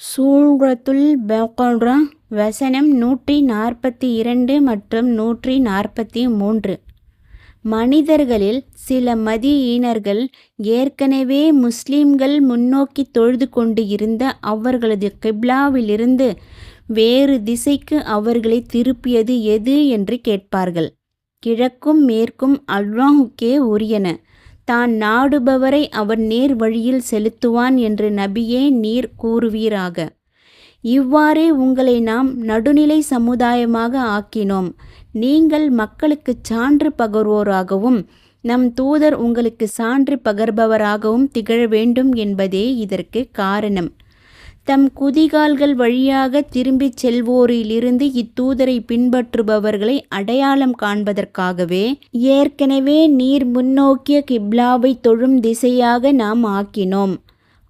சூரத்துல் பக்ரா வசனம் 142 மற்றும் 143. மனிதர்களில் சில மதியீனர்கள் ஏற்கனவே முஸ்லிம்கள் முன்னோக்கி தொழுது கொண்டு இருந்த அவர்களது கிப்லாவிலிருந்து வேறு திசைக்கு அவர்களை திருப்பியது எது என்று கேட்பார்கள். கிழக்கும் மேற்கும் அல்லாஹுக்கே உரியன. தான் நாடுபவரை அவன் நேர் வழியில் செலுத்துவான் என்று நபியே நீர் கூறுவீராக. இவ்வாறே உங்களை நாம் நடுநிலை சமுதாயமாக ஆக்கினோம். நீங்கள் மக்களுக்குச் சான்று பகர்வோராகவும் நம் தூதர் உங்களுக்கு சான்று பகர்பவராகவும் திகழ வேண்டும் என்பதே இதற்கு காரணம். தம் குதிகால்கள் வழியாக திரும்பிச் செல்வோரிலிருந்து இத்தூதரை பின்பற்றுபவர்களை அடையாளம் காண்பதற்காகவே ஏற்கனவே நீர் முன்னோக்கிய கிப்லாவை தொழும் திசையாக நாம் ஆக்கினோம்.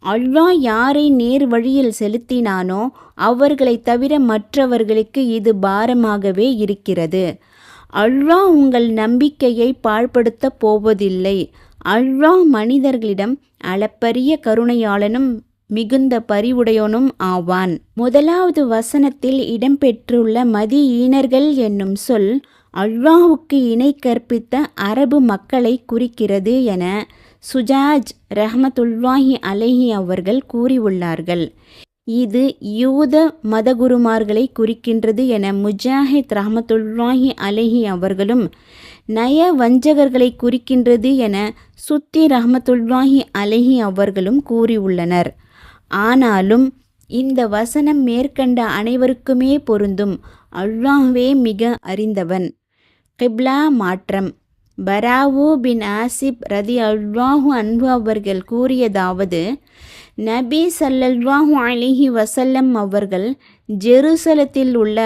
அல்லாஹ் யாரை நேர் வழியில் செலுத்தினானோ அவர்களைத் தவிர மற்றவர்களுக்கு இது பாரமாகவே இருக்கிறது. அல்லாஹ் உங்கள் நம்பிக்கையை பாழ்படுத்தப் போவதில்லை. அல்லாஹ் மனிதர்களிடம் அளப்பரிய கருணையாளனும் மிகுந்த பரிவுடையோனும் ஆவான். முதலாவது வசனத்தில் இடம்பெற்றுள்ள மதியீனர்கள் என்னும் சொல் அல்லாஹுக்கு இணை கற்பித்த அரபு மக்களை குறிக்கிறது என சுஜாஜ் ரஹ்மத்துல்லாஹி அலைஹி அவர்கள் கூறியுள்ளார்கள். இது யூத மதகுருமார்களை குறிக்கின்றது என முஜாஹித் ரஹ்மத்துல்லாஹி அலைஹி அவர்களும், நய வஞ்சகர்களை குறிக்கின்றது என சுத்தி ரஹ்மத்துல்லாஹி அலைஹி அவர்களும் கூறியுள்ளனர். ஆனாலும் இந்த வசனம் மேற்கண்ட அனைவருக்குமே பொருந்தும். அல்லாஹ்வே மிக அறிந்தவன். கிப்லா மாற்றம். பராவு பின் ஆசிப் ரதி அல்லாஹு அன்ஹு அவர்கள் கூறியதாவது, நபி ஸல்லல்லாஹு அலைஹி வஸல்லம் அவர்கள் ஜெருசலத்தில் உள்ள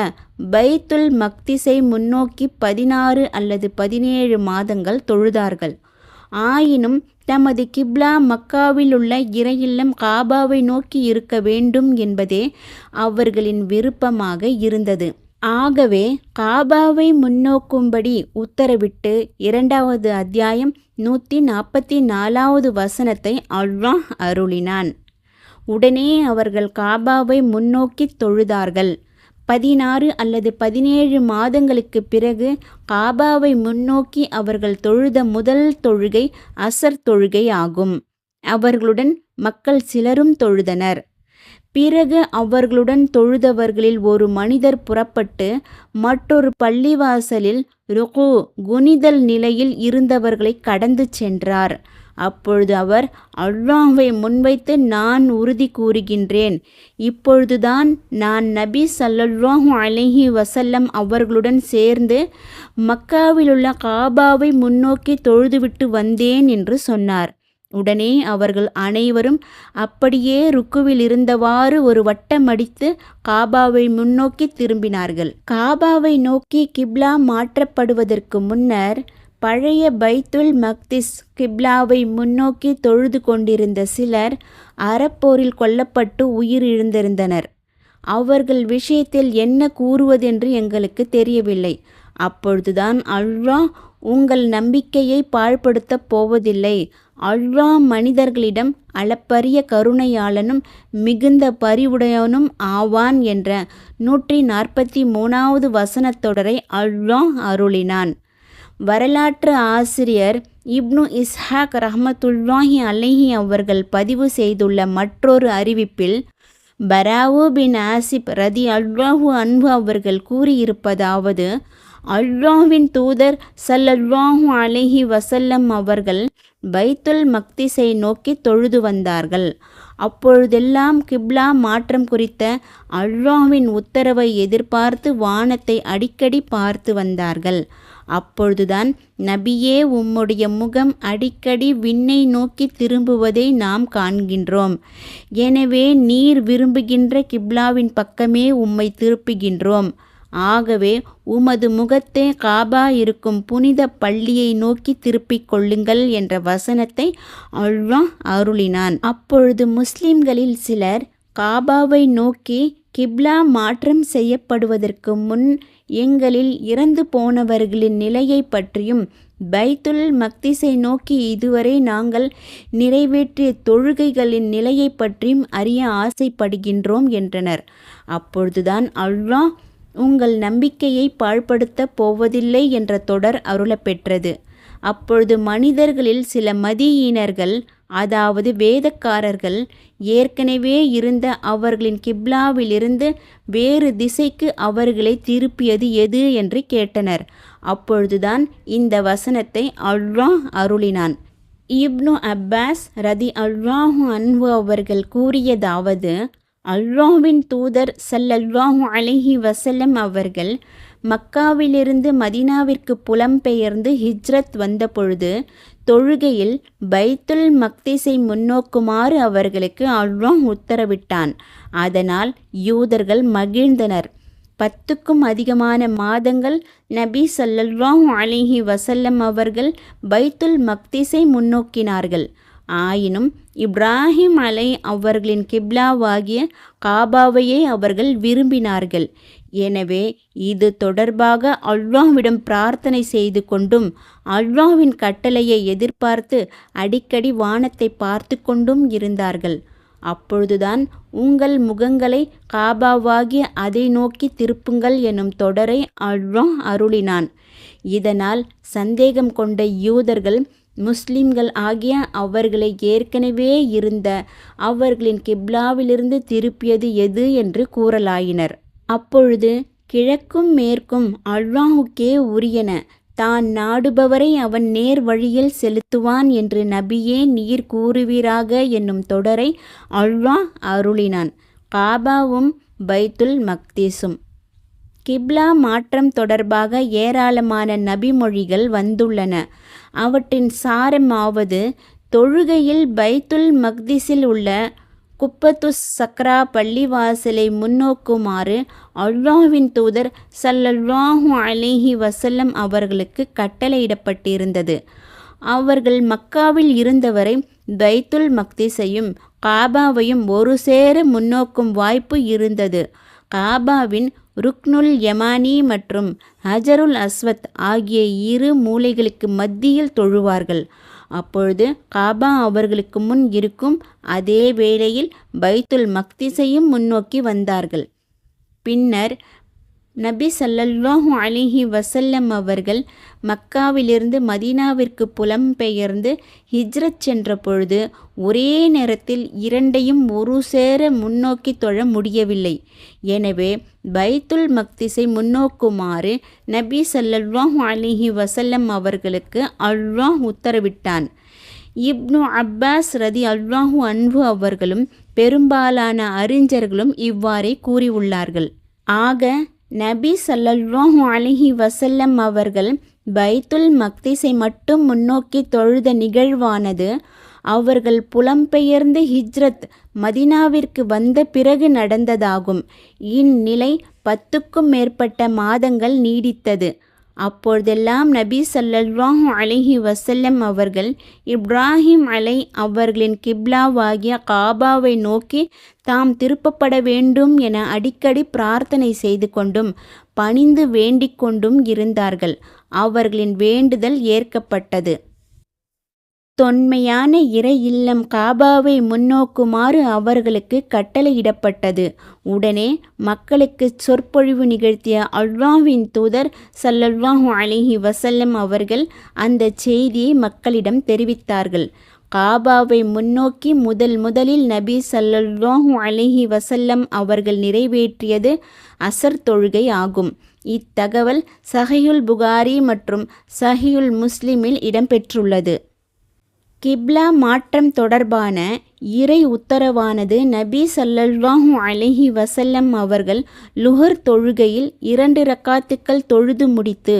பைத்துல் மக்திஸை முன்னோக்கி 16 அல்லது 17 மாதங்கள் தொழுதார்கள். ஆயினும் தமது கிப்லா மக்காவில் உள்ள இறையில்லம் காபாவை நோக்கி இருக்க வேண்டும் என்பதே அவர்களின் விருப்பமாக இருந்தது. ஆகவே காபாவை முன்னோக்கும்படி உத்தரவிட்டு 2வது அத்தியாயம் 144வது வசனத்தை அல்லாஹ் அருளினான். உடனே அவர்கள் காபாவை முன்னோக்கி தொழுதார்கள். 16 அல்லது 17 மாதங்களுக்கு பிறகு காபாவை முன்னோக்கி அவர்கள் தொழுத முதல் தொழுகை அசர் தொழுகை ஆகும். அவர்களுடன் மக்கள் சிலரும் தொழுதனர். பிறகு அவர்களுடன் தொழுதவர்களில் ஒரு மனிதர் புறப்பட்டு மற்றொரு பள்ளிவாசலில் ருக்கு குனிதல் நிலையில் இருந்தவர்களை கடந்து சென்றார். அப்பொழுது அவர், அல்லாஹ்வை முன்வைத்து நான் உறுதி கூறுகின்றேன், இப்பொழுதுதான் நான் நபி ஸல்லல்லாஹு அலைஹி வஸல்லம் அவர்களுடன் சேர்ந்து மக்காவிலுள்ள காபாவை முன்னோக்கி தொழுதுவிட்டு வந்தேன் என்று சொன்னார். உடனே அவர்கள் அனைவரும் அப்படியே ருக்குவில் இருந்தவாறு ஒரு வட்டமடித்து காபாவை முன்னோக்கி திரும்பினார்கள். காபாவை நோக்கி கிப்லா மாற்றப்படுவதற்கு முன்னர் பழைய பைத்துல் மக்திஸ் கிப்லாவை முன்னோக்கி தொழுது கொண்டிருந்த சிலர் அறப்போரில் கொல்லப்பட்டு உயிரிழந்திருந்தனர். அவர்கள் விஷயத்தில் என்ன கூறுவதென்று எங்களுக்கு தெரியவில்லை. அப்பொழுதுதான் அல்லாஹ் உங்கள் நம்பிக்கையை பாழ்படுத்தப் போவதில்லை. அல்லாஹ் மனிதர்களிடம் அளப்பரிய கருணையாளனும் மிகுந்த பரிவுடையவனும் ஆவான் என்ற 143வது வசனத்தொடரை அல்லாஹ் அருளினான். வரலாற்று ஆசிரியர் இப்னு இஸ்ஹாக் ரஹ்மத்துல்லாஹி அலைஹி அவர்கள் பதிவு செய்துள்ள மற்றொரு அறிவிப்பில் பராவு பின் ஆசிப் ரதி அல்லாஹு அன்ஹு அவர்கள் கூறியிருப்பதாவது, அல்லாஹ்வின் தூதர் ஸல்லல்லாஹு அலைஹி வஸல்லம் அவர்கள் பைத்துல் மக்திஸை நோக்கி தொழுது வந்தார்கள். அப்பொழுதெல்லாம் கிப்லா மாற்றம் குறித்த அல்லாஹ்வின் உத்தரவை எதிர்பார்த்து வானத்தை அடிக்கடி பார்த்து வந்தார்கள். அப்பொழுதுதான் நபியே உம்முடைய முகம் அடிக்கடி விண்ணை நோக்கி திரும்புவதை நாம் காண்கின்றோம். எனவே நீர் விரும்புகின்ற கிப்லாவின் பக்கமே உம்மை திருப்புகின்றோம். ஆகவே உமது முகத்தை காபா இருக்கும் புனித பள்ளியை நோக்கி திருப்பிக் கொள்ளுங்கள் என்ற வசனத்தை அல்லாஹ் அருளினான். அப்பொழுது முஸ்லிம்களில் சிலர் காபாவை நோக்கி கிப்லா மாற்றம் செய்யப்படுவதற்கு முன் எங்களில் இறந்து போனவர்களின் நிலையை பற்றியும் பைத்துல் மக்திஸை நோக்கி இதுவரை நாங்கள் நிறைவேற்றிய தொழுகைகளின் நிலையை பற்றியும் அறிய ஆசைப்படுகின்றோம் என்றனர். அப்பொழுதுதான் அல்லாஹ் உங்கள் நம்பிக்கையை பாழ்படுத்தப் போவதில்லை என்ற தொடர் அருளப்பெற்றது. அப்பொழுது மனிதர்களில் சில மதீயினர்கள், அதாவது வேதக்காரர்கள், ஏற்கனவே இருந்த அவர்களின் கிப்லாவிலிருந்து வேறு திசைக்கு அவர்களை திருப்பியது எது என்று கேட்டனர். அப்பொழுதுதான் இந்த வசனத்தை அல்லாஹ் அருளினான். இப்னு அப்பாஸ் ரதியல்லாஹு அன்ஹு அவர்கள் கூறியதாவது, அல்லாஹ்வின் தூதர் ஸல்லல்லாஹு அலைஹி வஸல்லம் அவர்கள் மக்காவிலிருந்து மதீனாவிற்கு புலம்பெயர்ந்து ஹிஜ்ரத் வந்தபொழுது தொழுகையில் பைத்துல் மக்திஸை முன்னோக்குமாறு அவர்களுக்கு அல்லாஹ் உத்தரவிட்டான். அதனால் யூதர்கள் மகிழ்ந்தனர். 10க்கும் அதிகமான மாதங்கள் நபி ஸல்லல்லாஹு அலைஹி வஸல்லம் அவர்கள் பைத்துல் மக்திஸை முன்னோக்கினார்கள். ஆயினும் இப்ராஹிம் அலை அவர்களின் கிப்லாவாகிய காபாவையே அவர்கள் விரும்பினார்கள். எனவே இது தொடர்பாக அல்லாஹ்விடம் பிரார்த்தனை செய்து கொண்டும் அல்லாஹ்வின் கட்டளையை எதிர்பார்த்து அடிக்கடி வானத்தை பார்த்து கொண்டும் இருந்தார்கள். அப்பொழுதுதான் உங்கள் முகங்களை காபாவாகிய அதை நோக்கி திருப்புங்கள் எனும் தொடரை அல்லாஹ் அருளினான். இதனால் சந்தேகம் கொண்ட யூதர்கள் முஸ்லிம்கள் ஆகிய அவர்களை ஏற்கனவே இருந்த அவர்களின் கிப்லாவிலிருந்து திருப்பியது எது என்று கூறலாயினர். அப்பொழுது கிழக்கும் மேற்கும் அல்லாஹுக்கே உரியன, தான் நாடுபவரை அவன் நேர் வழியில் செலுத்துவான் என்று நபியே நீர் கூறுவீராக என்னும் தொடரை அல்லாஹ் அருளினான். காபாவும் பைத்துல் மக்திஸும். கிப்லா மாற்றம் தொடர்பாக ஏராளமான நபிமொழிகள் வந்துள்ளன. அவற்றின் சாரமாவது, தொழுகையில் பைத்துல் மக்திஸில் உள்ள குப்பத்துஸ் சக்ரா பள்ளிவாசலை முன்னோக்குமாறு அல்லாஹ்வின் தூதர் ஸல்லல்லாஹு அலைஹி வஸல்லம் அவர்களுக்கு கட்டளையிடப்பட்டிருந்தது. அவர்கள் மக்காவில் இருந்தவரை பைத்துல் மக்திஸையும் காபாவையும் ஒரு சேர முன்னோக்கும் வாய்ப்பு இருந்தது. காபாவின் ருக்னுல் யமானி மற்றும் ஹஜருல் அஸ்வத் ஆகிய இரு மூலைகளுக்கு மத்தியில் தொழுவார்கள். அப்பொழுது காபா அவர்களுக்கு முன் இருக்கும். அதே வேளையில் பைத்துல் மக்திஸையும் முன்னோக்கி வந்தார்கள். பின்னர் நபி ஸல்லல்லாஹு அலைஹி வஸல்லம் அவர்கள் மக்காவிலிருந்து மதீனாவிற்கு புலம்பெயர்ந்து ஹிஜ்ரத் சென்ற பொழுது ஒரே நேரத்தில் இரண்டையும் ஒரு சேர முன்னோக்கி தொழ முடியவில்லை. எனவே பைத்துல் மக்திஸை முன்னோக்குமாறு நபி ஸல்லல்லாஹு அலைஹி வஸல்லம் அவர்களுக்கு அல்லாஹ் உத்தரவிட்டான். இப்னு அப்பாஸ் ரதியல்லாஹு அன்ஹு அவர்களும் பெரும்பாலான அறிஞர்களும் இவ்வாறே கூறியுள்ளார்கள். ஆக நபி ஸல்லல்லாஹு அலைஹி வஸல்லம் அவர்கள் பைத்துல் மக்திஸை மட்டும் முன்னோக்கி தொழுத நிகழ்வானது அவர்கள் புலம்பெயர்ந்து ஹிஜ்ரத் மதீனாவிற்கு வந்த பிறகு நடந்ததாகும். இந்நிலை 10க்கும் மேற்பட்ட மாதங்கள் நீடித்தது. அப்பொழுதெல்லாம் நபி ஸல்லல்லாஹு அலைஹி வஸல்லம் அவர்கள் இப்ராஹிம் அலை அவர்களின் கிப்லாவாகிய காபாவை நோக்கி தாம் திருப்பப்பட வேண்டும் என அடிக்கடி பிரார்த்தனை செய்து கொண்டும் பணிந்து வேண்டிக் கொண்டும் இருந்தார்கள். அவர்களின் வேண்டுதல் ஏற்கப்பட்டது. தொன்மையான இறை இல்லம் காபாவை முன்னோக்குமாறு அவர்களுக்கு கட்டளையிடப்பட்டது. உடனே மக்களுக்கு சொற்பொழிவு நிகழ்த்திய அல்லாஹ்வின் தூதர் ஸல்லல்லாஹு அலைஹி வஸல்லம் அவர்கள் அந்த செய்தியை மக்களிடம் தெரிவித்தார்கள். காபாவை முன்னோக்கி முதலில் நபி ஸல்லல்லாஹு அலைஹி வஸல்லம் அவர்கள் நிறைவேற்றியது அசர் தொழுகை ஆகும். இத்தகவல் சஹீஹுல் புகாரி மற்றும் சஹீஹுல் முஸ்லிமில் இடம்பெற்றுள்ளது. கிப்லா மாற்றம் தொடர்பான இறை உத்தரவானது நபி ஸல்லல்லாஹு அலைஹி வஸல்லம் அவர்கள் லுஹர் தொழுகையில் 2 ரக்காத்துக்கள் தொழுது முடித்து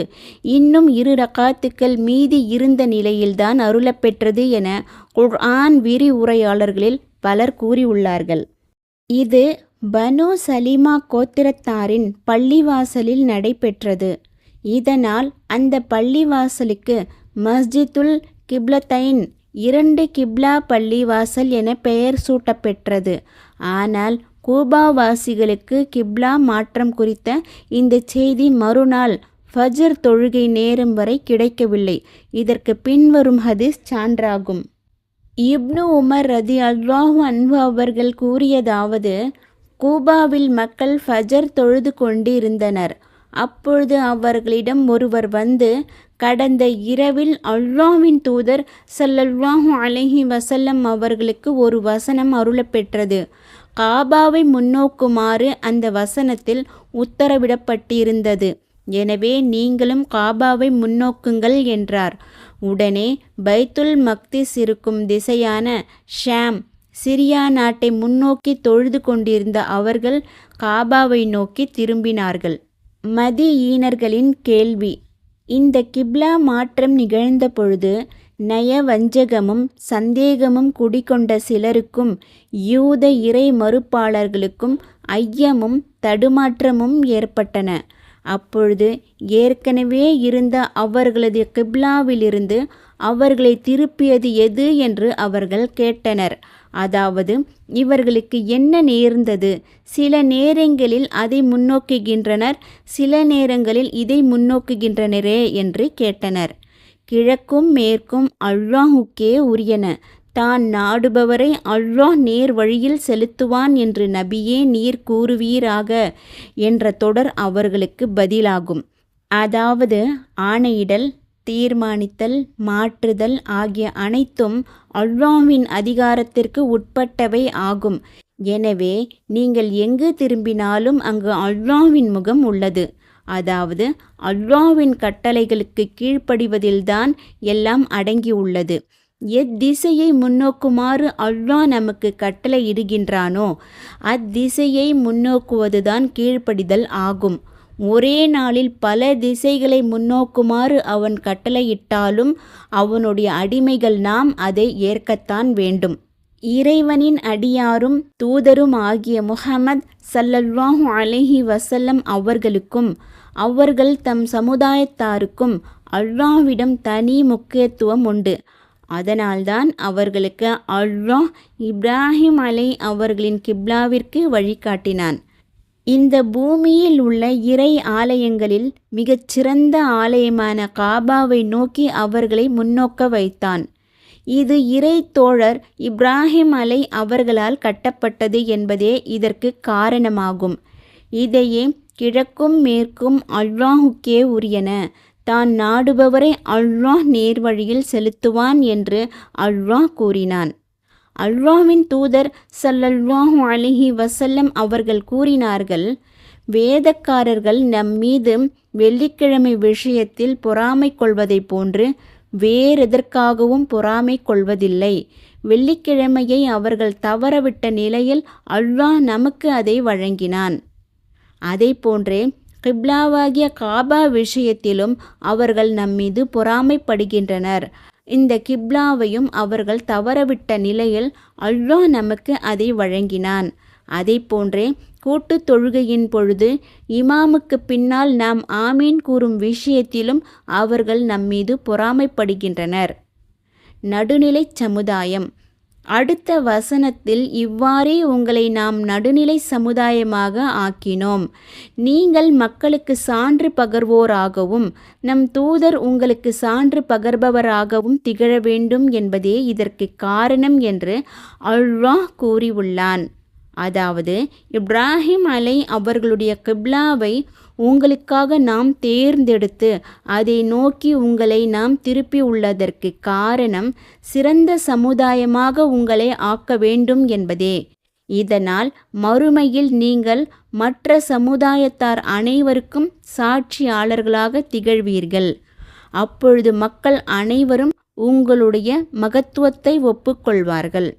இன்னும் 2 ரக்காத்துக்கள் மீதி இருந்த நிலையில்தான் அருளப்பெற்றது என குர்ஆன் விரிவுரையாளர்களில் பலர் கூறியுள்ளார்கள். இது பனு சலிமா கோத்திரத்தாரின் பள்ளிவாசலில் நடைபெற்றது. இதனால் அந்த பள்ளிவாசலுக்கு மஸ்ஜிதுல் கிப்லத்தைன் 2 கிப்லா பள்ளிவாசல் என பெயர் சூட்டப்பெற்றது. ஆனால் கூபாவாசிகளுக்கு கிப்லா மாற்றம் குறித்த இந்த செய்தி மறுநாள் ஃபஜர் தொழுகை நேரம் வரை கிடைக்கவில்லை. இதற்கு பின்வரும் ஹதீஸ் சான்றாகும். இப்னு உமர் ரதியல்லாஹு அன்ஹு அவர்கள் கூறியதாவது, கூபாவில் மக்கள் ஃபஜர் தொழுது கொண்டிருந்தனர். அப்பொழுது அவர்களிடம் ஒருவர் வந்து, கடந்த இரவில் அல்லாஹ்வின் தூதர் ஸல்லல்லாஹு அலைஹி வஸல்லம் அவர்களுக்கு ஒரு வசனம் அருளப்பெற்றது. காபாவை முன்னோக்குமாறு அந்த வசனத்தில் உத்தரவிடப்பட்டிருந்தது. எனவே நீங்களும் காபாவை முன்னோக்குங்கள் என்றார். உடனே பைத்துல் மக்திஸ் இருக்கும் திசையான ஷாம், சிரியா நாட்டை முன்னோக்கி தொழுது கொண்டிருந்த அவர்கள் காபாவை நோக்கி திரும்பினார்கள். மதியீனர்களின் கேள்வி. இந்த கிப்லா மாற்றம் நிகழ்ந்த பொழுது நயவஞ்சகமும் சந்தேகமும் குடிகொண்ட சிலருக்கும் யூத இறை மறுப்பாளர்களுக்கும் ஐயமும் தடுமாற்றமும் ஏற்பட்டன. அப்பொழுது ஏற்கனவே இருந்த அவர்களது கிப்லாவிலிருந்து அவர்களை திருப்பியது எது என்று அவர்கள் கேட்டனர். அதாவது, இவர்களுக்கு என்ன நேர்ந்தது? சில நேரங்களில் அதை முன்னோக்குகின்றனர், சில நேரங்களில் இதை முன்னோக்குகின்றனரே என்று கேட்டனர். கிழக்கும் மேற்கும் அல்லாஹுக்கே உரியன. தான் நாடுபவரை அல்லாஹ் நேர் வழியில் செலுத்துவான் என்று நபியே நீர் கூறுவீராக என்ற தொடர் அவர்களுக்கு பதிலாகும். அதாவது, ஆணையிடல், தீர்மானித்தல், மாற்றுதல் ஆகிய அனைத்தும் அல்லாஹ்வின் அதிகாரத்திற்கு உட்பட்டவை ஆகும். எனவே நீங்கள் எங்கு திரும்பினாலும் அங்கு அல்லாஹ்வின் முகம் உள்ளது. அதாவது, அல்லாஹ்வின் கட்டளைகளுக்கு கீழ்ப்படிவதில்தான் எல்லாம் அடங்கியுள்ளது. எத்திசையை முன்னோக்குமாறு அல்லாஹ் நமக்கு கட்டளை இடுகின்றானோ அத்திசையை முன்னோக்குவதுதான் கீழ்ப்படிதல் ஆகும். ஒரே நாளில் பல திசைகளை முன்னோக்குமாறு அவன் கட்டளையிட்டாலும் அவனுடைய அடிமைகள் நாம் அதை ஏற்கத்தான் வேண்டும். இறைவனின் அடியாரும் தூதரும் ஆகிய முஹம்மது ஸல்லல்லாஹு அலைஹி வஸல்லம் அவர்களுக்கும் அவர்கள் தம் சமுதாயத்தாருக்கும் அல்லாஹ்விடம் தனி முக்கியத்துவம் உண்டு. அதனால்தான் அவர்களுக்கு அல்லாஹ் இப்ராஹிம் அவர்களின் கிப்லாவிற்கு வழிகாட்டினான். இந்த பூமியில் உள்ள இறை ஆலயங்களில் மிகச்சிறந்த ஆலயமான காபாவை நோக்கி அவர்களை முன்னோக்க வைத்தான். இது இறை தோழர் இப்ராஹிம் அவர்களால் கட்டப்பட்டது என்பதே இதற்கு காரணமாகும். இதையே கிழக்கும் மேற்கும் அல்லாஹுக்கே உரியன. தான் நாடுபவரை அல்லாஹ் நேர்வழியில் செலுத்துவான் என்று அல்லாஹ் கூறினான். அல்லாஹ்வின் தூதர் ஸல்லல்லாஹு அலைஹி வஸல்லம் அவர்கள் கூறினார்கள், வேதக்காரர்கள் நம் மீது வெள்ளிக்கிழமை விஷயத்தில் பொறாமை கொள்வதை போன்று வேறெதற்காகவும் பொறாமை கொள்வதில்லை. வெள்ளிக்கிழமையை அவர்கள் தவறவிட்ட நிலையில் அல்லாஹ் நமக்கு அதை வழங்கினான். அதை போன்றே கிப்லாவாகிய காபா விஷயத்திலும் அவர்கள் நம்மீது பொறாமைப்படுகின்றனர். இந்த கிப்லாவையும் அவர்கள் தவறவிட்ட நிலையில் அல்லாஹ் நமக்கு அதை வழங்கினான். அதை போன்றே கூட்டு தொழுகையின் பொழுது இமாமுக்கு பின்னால் நாம் ஆமீன் கூறும் விஷயத்திலும் அவர்கள் நம்மீது பொறாமைப்படுகின்றனர். நடுநிலை சமுதாயம். அடுத்த வசனத்தில் இவ்வாறே உங்களை நாம் நடுநிலை சமுதாயமாக ஆக்கினோம். நீங்கள் மக்களுக்கு சான்று பகர்வோராகவும் நம் தூதர் உங்களுக்கு சான்று பகர்பவராகவும் திகழ வேண்டும் என்பதே இதற்கு காரணம் என்று அல்லாஹ் கூறியுள்ளான். அதாவது, இப்ராஹிம் அவர்களுடைய கிப்லாவை உங்களுக்காக நாம் தேர்ந்தெடுத்து அதை நோக்கி உங்களை நாம் திருப்பி உள்ளதற்கு காரணம் சிறந்த சமுதாயமாக உங்களை ஆக்க வேண்டும் என்பதே. இதனால் மறுமையில் நீங்கள் மற்ற சமுதாயத்தார் அனைவருக்கும் சாட்சியாளர்களாக திகழ்வீர்கள். அப்பொழுது மக்கள் அனைவரும் உங்களுடைய மகத்துவத்தை ஒப்புக்கொள்வார்கள்.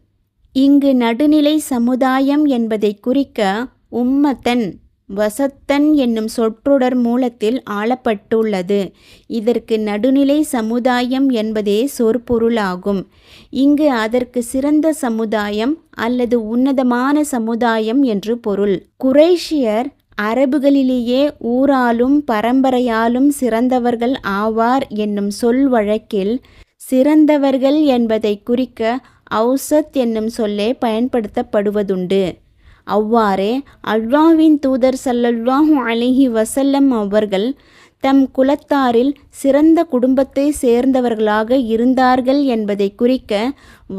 இங்கு நடுநிலை சமுதாயம் என்பதை குறிக்க உம்மத்தன் வசத்தன் என்னும் சொற்றொடர் மூலத்தில் ஆளப்பட்டுள்ளது. இதற்கு நடுநிலை சமுதாயம் என்பதே சொற்பொருளாகும். இங்கு அதற்கு சிறந்த சமுதாயம் அல்லது உன்னதமான சமுதாயம் என்று பொருள். குறைஷியர் அரபுகளிலேயே ஊராலும் பரம்பரையாலும் சிறந்தவர்கள் ஆவார் என்னும் சொல் வழக்கில் சிறந்தவர்கள் என்பதை குறிக்க அவுசத் என்னும் சொல்லே பயன்படுத்தப்படுவதுண்டு. அவ்வாறே அல்லாஹ்வின் தூதர் ஸல்லல்லாஹு அலைஹி வஸல்லம் அவர்கள் தம் குலத்தாரில் சிறந்த குடும்பத்தை சேர்ந்தவர்களாக இருந்தார்கள் என்பதை குறிக்க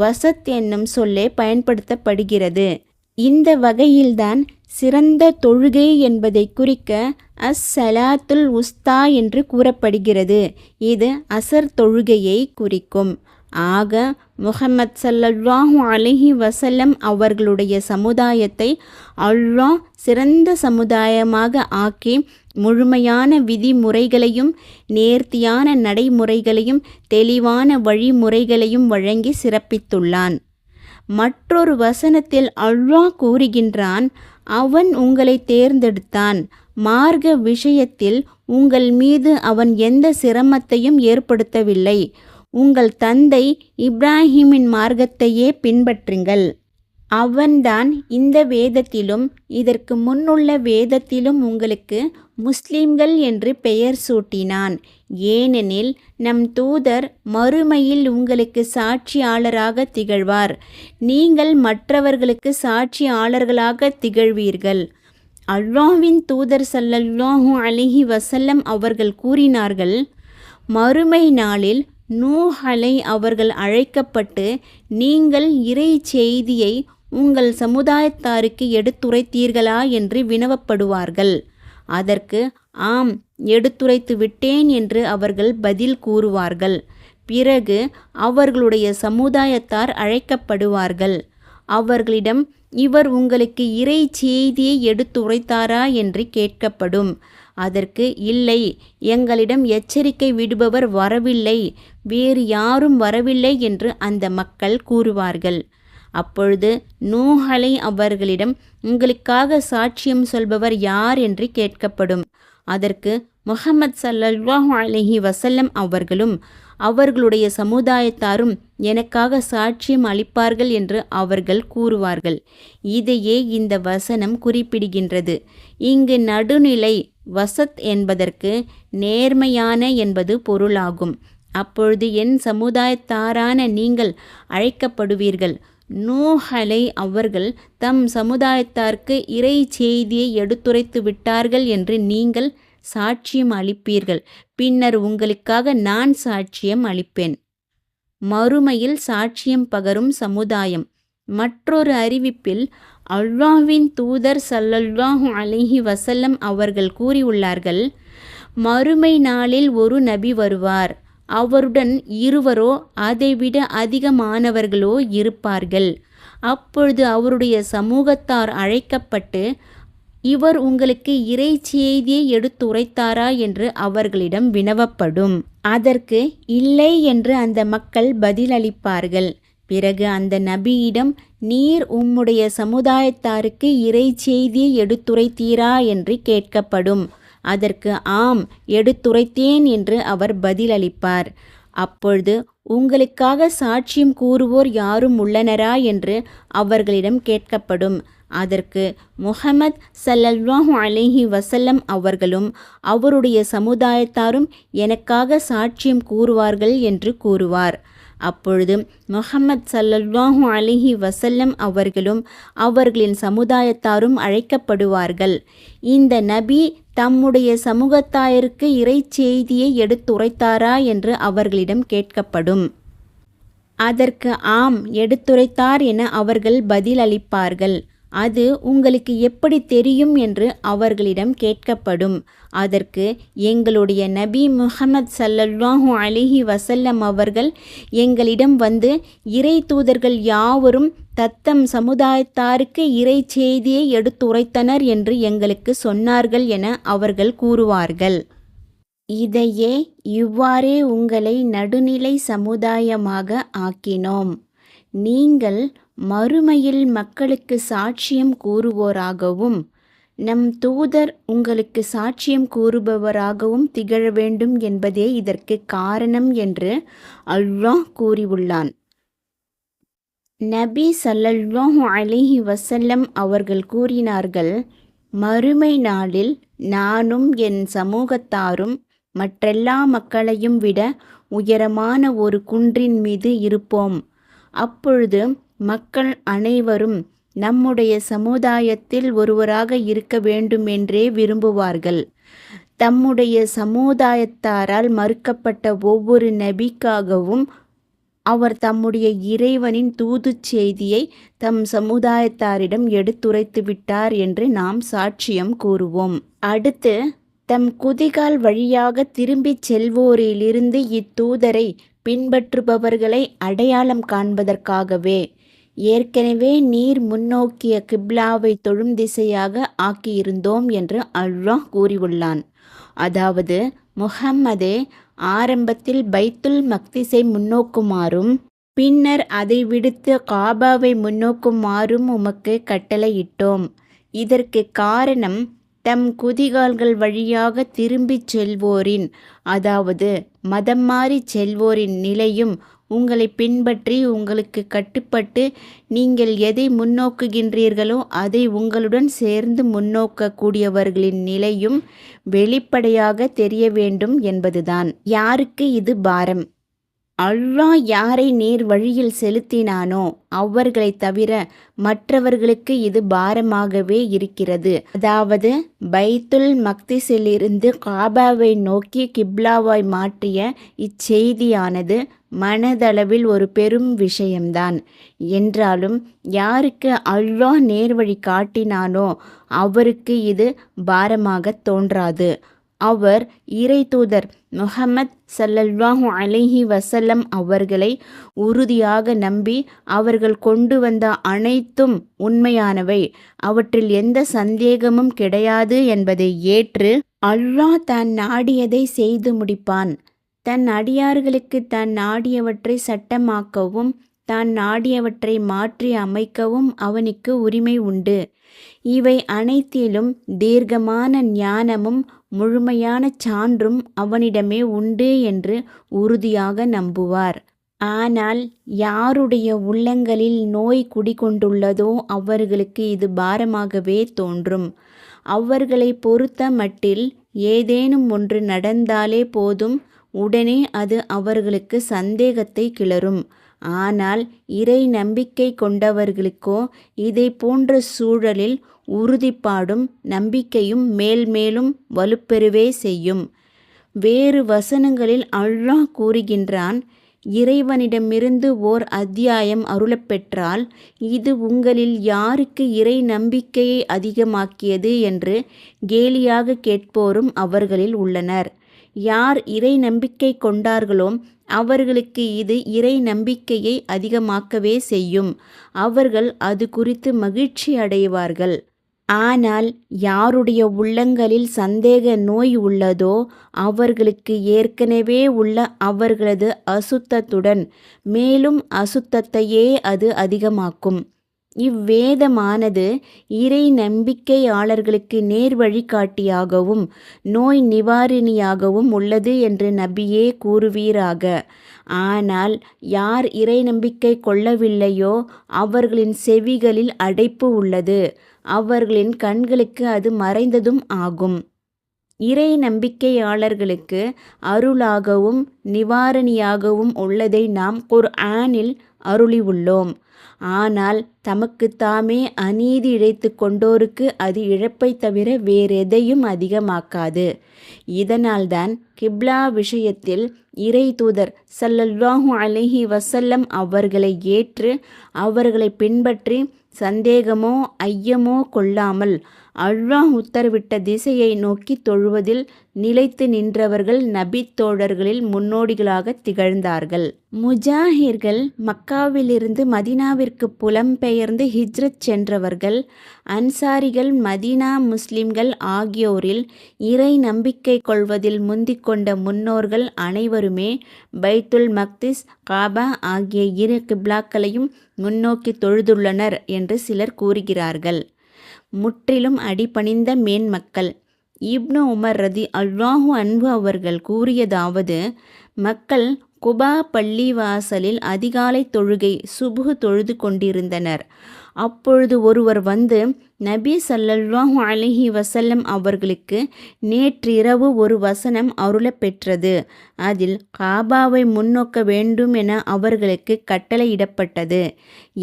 வசத் என்னும் சொல்லே பயன்படுத்தப்படுகிறது. இந்த வகையில்தான் சிறந்த தொழுகை என்பதை குறிக்க அஸ்ஸலாத்துல் உஸ்தா என்று கூறப்படுகிறது. இது அசர் தொழுகையை குறிக்கும். ஆக முஹம்மத் ஸல்லல்லாஹு அலைஹி வஸல்லம் அவர்களுடைய சமுதாயத்தை அல்லாஹ் சிறந்த சமுதாயமாக ஆக்கி முழுமையான விதிமுறைகளையும் நேர்த்தியான நடைமுறைகளையும் தெளிவான வழிமுறைகளையும் வழங்கி சிறப்பித்துள்ளான். மற்றொரு வசனத்தில் அல்லாஹ் கூறுகின்றான், அவன் உங்களை தேர்ந்தெடுத்தான். மார்க்க விஷயத்தில் உங்கள் மீது அவன் எந்த சிரமத்தையும் ஏற்படுத்தவில்லை. உங்கள் தந்தை இப்ராஹிமின் மார்க்கத்தையே பின்பற்றுங்கள். அவன்தான் இந்த வேதத்திலும் இதற்கு முன்னுள்ள வேதத்திலும் உங்களுக்கு முஸ்லிம்கள் என்று பெயர் சூட்டினான். ஏனெனில் நம் தூதர் மறுமையில் உங்களுக்கு சாட்சியாளராக திகழ்வார். நீங்கள் மற்றவர்களுக்கு சாட்சியாளர்களாக திகழ்வீர்கள். அல்லாஹ்வின் தூதர் ஸல்லல்லாஹு அலைஹி வஸல்லம் அவர்கள் கூறினார்கள், மறுமை நாளில் நூஹ் அவர்கள் அழைக்கப்பட்டு நீங்கள் இறை செய்தியை உங்கள் சமுதாயத்தாருக்கு எடுத்துரைத்தீர்களா என்று வினவப்படுவார்கள். அதற்கு ஆம், எடுத்துரைத்து விட்டேன் என்று அவர்கள் பதில் கூறுவார்கள். பிறகு அவர்களுடைய சமுதாயத்தார் அழைக்கப்படுவார்கள். அவர்களிடம் இவர் உங்களுக்கு இறை செய்தியை எடுத்துரைத்தாரா என்று கேட்கப்படும். அதற்கு இல்லை, எங்களிடம் எச்சரிக்கை விடுபவர் வரவில்லை, வேறு யாரும் வரவில்லை என்று அந்த மக்கள் கூறுவார்கள். அப்பொழுது நூஹ் அவர்களிடம் உங்களுக்காக சாட்சியம் சொல்பவர் யார் என்று கேட்கப்படும். அதற்கு முஹம்மத் ஸல்லல்லாஹு அலைஹி வஸல்லம் அவர்களும் அவர்களுடைய சமுதாயத்தாரும் எனக்காக சாட்சியம் அளிப்பார்கள் என்று அவர்கள் கூறுவார்கள். இதையே இந்த வசனம் குறிப்பிடுகின்றது. இங்கு நடுநிலை வசத் என்பதற்கு நேர்மையான என்பது பொருளாகும். அப்பொழுது என் சமுதாயத்தாரான நீங்கள் அழைக்கப்படுவீர்கள். நூஹ் அவர்கள் தம் சமுதாயத்தாருக்கு இறை செய்தியை எடுத்துரைத்து விட்டார்கள் என்று நீங்கள் சாட்சியம் அளிப்பீர்கள். பின்னர் உங்களுக்காக நான் சாட்சியம் அளிப்பேன். மறுமையில் சாட்சியம் பகரும் சமுதாயம். மற்றொரு அறிவிப்பில் அல்லாஹ்வின் தூதர் ஸல்லல்லாஹு அலைஹி வஸல்லம் அவர்கள் கூறியுள்ளார்கள், மறுமை நாளில் ஒரு நபி வருவார். அவருடன் இருவரோ அதைவிட அதிகமானவர்களோ இருப்பார்கள். அப்பொழுது அவருடைய சமூகத்தார் அழைக்கப்பட்டு, இவர் உங்களுக்கு இறை செய்தியை எடுத்துரைத்தாரா என்று அவர்களிடம் வினவப்படும். அதற்கு இல்லை என்று அந்த மக்கள் பதிலளிப்பார்கள். பிறகு அந்த நபியிடம், நீர் உம்முடைய சமுதாயத்தாருக்கு இறை செய்தியை எடுத்துரைத்தீரா என்று கேட்கப்படும். அதற்கு ஆம், எடுத்துரைத்தேன் என்று அவர் பதிலளிப்பார். அப்பொழுது உங்களுக்காக சாட்சியம் கூறுவோர் யாரும் உள்ளனரா என்று அவர்களிடம் கேட்கப்படும். அதற்கு முஹம்மத் ஸல்லல்லாஹு அலைஹி வஸல்லம் அவர்களும் அவருடைய சமுதாயத்தாரும் எனக்காக சாட்சியம் கூறுவார்கள் என்று கூறுவார். அப்பொழுது முஹம்மத் ஸல்லல்லாஹு அலைஹி வஸல்லம் அவர்களும் அவர்களின் சமுதாயத்தாரும் அழைக்கப்படுவார்கள். இந்த நபி தம்முடைய சமூகத்தாருக்கு இறை செய்தியை எடுத்துரைத்தாரா என்று அவர்களிடம் கேட்கப்படும். அதற்கு ஆம், எடுத்துரைத்தார் என அவர்கள் பதிலளிப்பார்கள். அது உங்களுக்கு எப்படி தெரியும் என்று அவர்களிடம் கேட்கப்படும். அதற்கு எங்களுடைய நபி முஹம்மத் ஸல்லல்லாஹு அலைஹி வஸல்லம் அவர்கள் எங்களிடம் வந்து இறை தூதர்கள் யாவரும் தத்தம் சமுதாயத்தாருக்கு இறை செய்தியை எடுத்துரைத்தனர் என்று எங்களுக்கு சொன்னார்கள் என அவர்கள் கூறுவார்கள். இதையே இவ்வாறே உங்களை நடுநிலை சமுதாயமாக ஆக்கினோம். நீங்கள் மறுமையில் மக்களுக்கு சாட்சியம் கூறுவோராகவும் நம் தூதர் உங்களுக்கு சாட்சியம் கூறுபவராகவும் திகழ வேண்டும் என்பதே இதற்கு காரணம் என்று அல்லாஹ் கூறியுள்ளான். நபி ஸல்லல்லாஹு அலைஹி வஸல்லம் அவர்கள் கூறினார்கள், மறுமை நாளில் நானும் என் சமூகத்தாரும் மற்றெல்லா மக்களையும் விட உயரமான ஒரு குன்றின் மீது இருப்போம். அப்பொழுது மக்கள் அனைவரும் நம்முடைய சமுதாயத்தில் ஒருவராக இருக்க வேண்டுமென்றே விரும்புவார்கள். தம்முடைய சமுதாயத்தாரால் மறுக்கப்பட்ட ஒவ்வொரு நபிக்காகவும் அவர் தம்முடைய இறைவனின் தூதுச் செய்தியை தம் சமுதாயத்தாரிடம் எடுத்துரைத்து விட்டார் என்று நாம் சாட்சியம் கூறுவோம். அடுத்து, தம் குதிகால் வழியாக திரும்பிச் செல்வோரிலிருந்து இத்தூதரை பின்பற்றுபவர்களை அடையாளம் காண்பதற்காகவே ஏற்கனவே நீர் முன்னோக்கிய கிப்லாவை தொழும் திசையாக ஆக்கியிருந்தோம் என்று அல்லாஹ் கூறியுள்ளான். அதாவது, முஹம்மதே, ஆரம்பத்தில் பைத்துல் மக்திஸை முன்னோக்குமாறும் பின்னர் அதை விடுத்து காபாவை முன்னோக்குமாறும் உமக்கு கட்டளையிட்டோம். இதற்கு காரணம் தம் குதிகால்கள் வழியாக திரும்பிச் செல்வோரின், அதாவது மதம் மாறி செல்வோரின் நிலையும் உங்களை பின்பற்றி உங்களுக்கு கட்டுப்பட்டு நீங்கள் எதை முன்னோக்குகின்றீர்களோ அதை உங்களுடன் சேர்ந்து முன்னோக்கக்கூடியவர்களின் நிலையும் வெளிப்படையாக தெரிய வேண்டும் என்பதுதான். யாருக்கு இது பாரம்? அல்லாஹ் யாரை நேர் வழியில் செலுத்தினானோ அவர்களை தவிர மற்றவர்களுக்கு இது பாரமாகவே இருக்கிறது. அதாவது, பைத்துல் மக்திஸிலிருந்து காபாவை நோக்கி கிப்லாவாய் மாற்றிய இச்செய்தியானது மனதளவில் ஒரு பெரும் விஷயம்தான். என்றாலும் யாருக்கு அல்லாஹ் நேர்வழி காட்டினானோ அவருக்கு இது பாரமாக தோன்றாது. அவர் இறை தூதர் முஹம்மத் ஸல்லல்லாஹு அலைஹி வஸல்லம் அவர்களை உறுதியாக நம்பி அவர்கள் கொண்டு வந்த அனைத்தும் உண்மையானவை, அவற்றில் எந்த சந்தேகமும் கிடையாது என்பதை ஏற்று அல்லாஹ் தான் நாடியதை செய்து முடிப்பான். தன் அடியார்களுக்கு தான் நாடியவற்றை சட்டமாக்கவும் தான் நாடியவற்றை மாற்றி அமைக்கவும் அவனுக்கு உரிமை உண்டு. இவை அனைத்திலும் தீர்க்கமான ஞானமும் முழுமையான சான்றும் அவனிடமே உண்டு என்று உறுதியாக நம்புவார். ஆனால் யாருடைய உள்ளங்களில் நோய் குடிகொண்டுள்ளதோ அவர்களுக்கு இது பாரமாகவே தோன்றும். அவர்களை பொறுத்த மட்டில் ஏதேனும் ஒன்று நடந்தாலே போதும், உடனே அது அவர்களுக்கு சந்தேகத்தை கிளறும். ஆனால் இறை நம்பிக்கை கொண்டவர்களுக்கோ இதை போன்ற சூழலில் உறுதிப்பாடும் நம்பிக்கையும் மேல்மேலும் வலுப்பெறவே செய்யும். வேறு வசனங்களில் அல்லாஹ் கூறுகின்றான், இறைவனிடமிருந்து ஓர் அத்தியாயம் அருளப்பெற்றால் இது உங்களில் யாருக்கு இறை நம்பிக்கையை அதிகமாக்கியது என்று கேலியாக கேட்போரும் அவர்களில் உள்ளனர். யார் இறை நம்பிக்கை கொண்டார்களோ அவர்களுக்கு இது இறை நம்பிக்கையை அதிகமாக்கவே செய்யும். அவர்கள் அது குறித்து மகிழ்ச்சி அடைவார்கள். ஆனால் யாருடைய உள்ளங்களில் சந்தேக நோய் உள்ளதோ அவர்களுக்கு ஏற்கனவே உள்ள அவர்களது அசுத்தத்துடன் மேலும் அசுத்தத்தையே அது அதிகமாக்கும். இவ்வேதமானது இறை நம்பிக்கையாளர்களுக்கு நேர் வழிகாட்டியாகவும் நோய் நிவாரணியாகவும் உள்ளது என்று நபியே கூறுவீராக. ஆனால் யார் இறை நம்பிக்கை கொள்ளவில்லையோ அவர்களின் செவிகளில் அடைப்பு உள்ளது, அவர்களின் கண்களுக்கு அது மறைந்ததும் ஆகும். இறை நம்பிக்கையாளர்களுக்கு அருளாகவும் நிவாரணியாகவும் உள்ளதை நாம் குர்ஆனில் அருளியுள்ளோம். ஆனால் தமக்கு தாமே அநீதி இழைத்து கொண்டோருக்கு அது இழப்பை தவிர வேறெதையும் அதிகமாக்காது. இதனால்தான் கிப்லா விஷயத்தில் இறை தூதர் ஸல்லல்லாஹு அலைஹி வஸல்லம் அவர்களை ஏற்று அவர்களை பின்பற்றி சந்தேகமோ ஐயமோ கொள்ளாமல் அல்லாஹ் உத்தரவிட்ட திசையை நோக்கி தொழுவதில் நிலைத்து நின்றவர்கள் நபித் தோழர்களில் முன்னோடிகளாக திகழ்ந்தார்கள். முஜாஹிர்கள் மக்காவிலிருந்து மதீனாவிற்கு புலம்பெயர்ந்து ஹிஜ்ரத் சென்றவர்கள், அன்சாரிகள், மதீனா முஸ்லிம்கள் ஆகியோரில் இறை நம்பிக்கை கொள்வதில் முந்திக் கொண்ட முன்னோர்கள் அனைவருமே பைத்துல் மக்திஸ், காபா ஆகிய இரு கிப்லாக்களையும் முன்னோக்கி தொழுதுள்ளனர் என்று சிலர் கூறுகிறார்கள். முற்றிலும் அடிபணிந்த மேன்மக்கள் இப்னு உமர் ரதி அல்லாஹு அன்ஹு அவர்கள் கூறியதாவது, மக்கள் குபா பள்ளிவாசலில் அதிகாலை தொழுகை சுபுஹ் தொழுது கொண்டிருந்தனர். அப்பொழுது ஒருவர் வந்து நபி ஸல்லல்லாஹு அலைஹி வஸல்லம் அவர்களுக்கு நேற்றிரவு ஒரு வசனம் அருளப்பெற்றது. அதில் காபாவை முன்னோக்க வேண்டும் என அவர்களுக்கு கட்டளையிடப்பட்டது.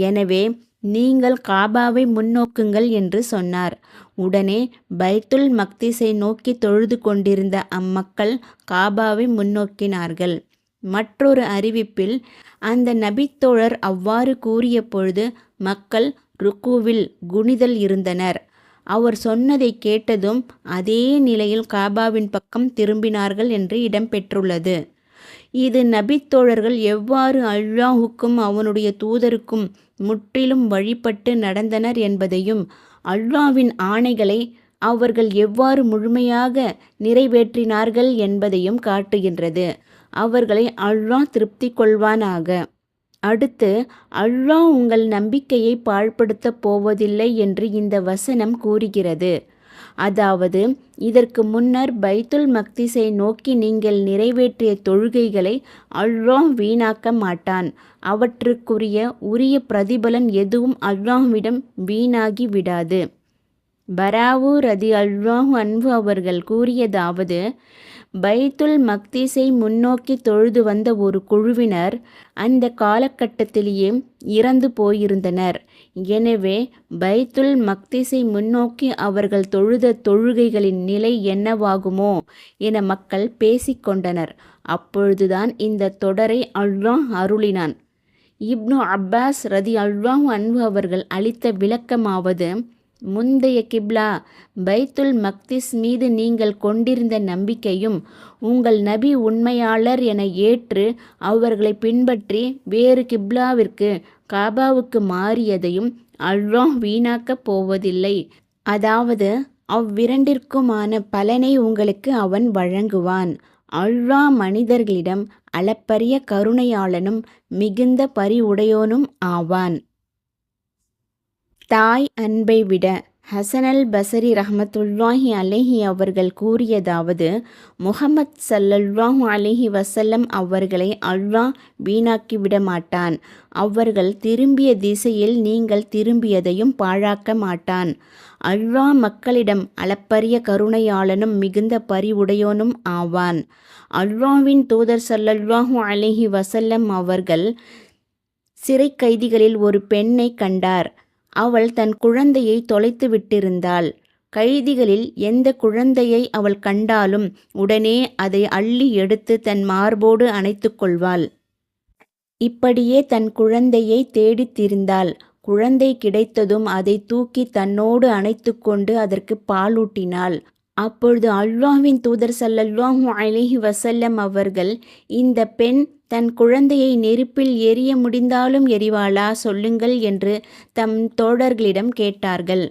எனவே நீங்கள் காபாவை முன்னோக்குங்கள் என்று சொன்னார். உடனே பைத்துல் மக்திஸை நோக்கி தொழுது கொண்டிருந்த அம்மக்கள் காபாவை முன்னோக்கினார்கள். மற்றொரு அறிவிப்பில் அந்த நபித்தோழர் அவ்வாறு கூறிய பொழுது மக்கள் ருக்குவில் குனிதல் இருந்தனர். அவர் சொன்னதை கேட்டதும் அதே நிலையில் காபாவின் பக்கம் திரும்பினார்கள் என்று இடம்பெற்றுள்ளது. இது நபித்தோழர்கள் எவ்வாறு அல்லாஹுக்கும் அவனுடைய தூதருக்கும் முற்றிலும் வழிபட்டு நடந்தனர் என்பதையும் அல்லாஹ்வின் ஆணைகளை அவர்கள் எவ்வாறு முழுமையாக நிறைவேற்றினார்கள் என்பதையும் காட்டுகின்றது. அவர்களை அல்லாஹ் திருப்தி கொள்வானாக. அடுத்து, அல்லாஹ் உங்கள் நம்பிக்கையை பாழ்படுத்தப் போவதில்லை என்று இந்த வசனம் கூறுகிறது. அதாவது, இதற்கு முன்னர் பைத்துல் மக்திஸை நோக்கி நீங்கள் நிறைவேற்றிய தொழுகைகளை அல்லாஹ் வீணாக்க மாட்டான். அவற்றுக்குரிய உரிய பிரதிபலன் எதுவும் அல்லாஹ்விடம் வீணாகி விடாது. பராவு ரதியல்லாஹு அன்ஹு அவர்கள் கூறியதாவது, பைத்துல் மக்திஸை முன்னோக்கி தொழுது வந்த ஒரு குழுவினர் அந்த காலகட்டத்திலேயே இறந்து போயிருந்தனர். எனவே பைத்துல் மக்திஸை முன்னோக்கி அவர்கள் தொழுத தொழுகைகளின் நிலை என்னவாகுமோ என மக்கள் பேசிக்கொண்டனர். அப்பொழுதுதான் இந்த தொடரை அல்லாஹ் அருளினான். இப்னு அப்பாஸ் ரதியல்லாஹு அன்ஹு அவர்கள் அளித்த விளக்கமாவது, முந்தைய கிப்லா பைத்துல் மக்திஸ் மீது நீங்கள் கொண்டிருந்த நம்பிக்கையும் உங்கள் நபி உண்மையாளர் என ஏற்று அவர்களை பின்பற்றி வேறு கிப்லாவிற்கு காபாவுக்கு மாறியதையும் அல்லாஹ் வீணாக்கப் போவதில்லை. அதாவது, அவ்விரண்டிற்குமான பலனை உங்களுக்கு அவன் வழங்குவான். அல்லாஹ் மனிதர்களிடம் அளப்பரிய கருணையாளனும் மிகுந்த பரிவுடையோனும் ஆவான். தாய் அன்பை விட ஹசனல் பசரி ரஹ்மத்துல்லாஹி அலைஹி அவர்கள் கூறியதாவது, முஹம்மத் ஸல்லல்லாஹு அலைஹி வஸல்லம் அவர்களை அல்லாஹ் வீணாக்கிவிட மாட்டான். அவர்கள் திரும்பிய திசையில் நீங்கள் திரும்பியதையும் பாழாக்க மாட்டான். அல்லாஹ் மக்களிடம் அளப்பரிய கருணையாளனும் மிகுந்த பரிவுடையோனும் ஆவான். அல்லாஹ்வின் தூதர் ஸல்லல்லாஹு அலைஹி வஸல்லம் அவர்கள் சிறை கைதிகளில் ஒரு பெண்ணை கண்டார். அவள் தன் குழந்தையை தொலைத்து விட்டிருந்தாள். கைதிகளில் எந்த குழந்தையை அவள் கண்டாலும் உடனே அதை அள்ளி எடுத்து தன் மார்போடு அணைத்து கொள்வாள். இப்படியே தன் குழந்தையை தேடித் திரிந்தாள். குழந்தை கிடைத்ததும் அதை தூக்கி தன்னோடு அணைத்து கொண்டு அதற்கு பாலூட்டினாள். அப்பொழுது அல்லாஹ்வின் தூதர் ஸல்லல்லாஹு அலைஹி வஸல்லம் அவர்கள், இந்த பெண் தன் குழந்தையை நெருப்பில் எரிய முடிந்தாலும் எரிவாளா சொல்லுங்கள் என்று தம் தோழர்களிடம் கேட்டார்கள்.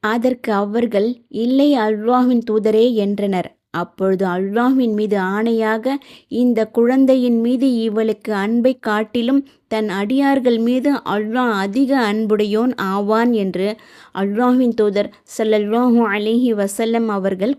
அதற்கு அவர்கள், இல்லை அல்லாஹ்வின் தூதரே என்றனர். அப்பொழுது அல்லாஹ்வின் மீது ஆணையாக, இந்த குழந்தையின் மீது இவளுக்கு அன்பை காட்டிலும் தன் அடியார்கள் மீது அல்லாஹ் அதிக அன்புடையோன் ஆவான் என்று அல்லாஹ்வின் தூதர் ஸல்லல்லாஹு அலைஹி வஸல்லம் அவர்கள்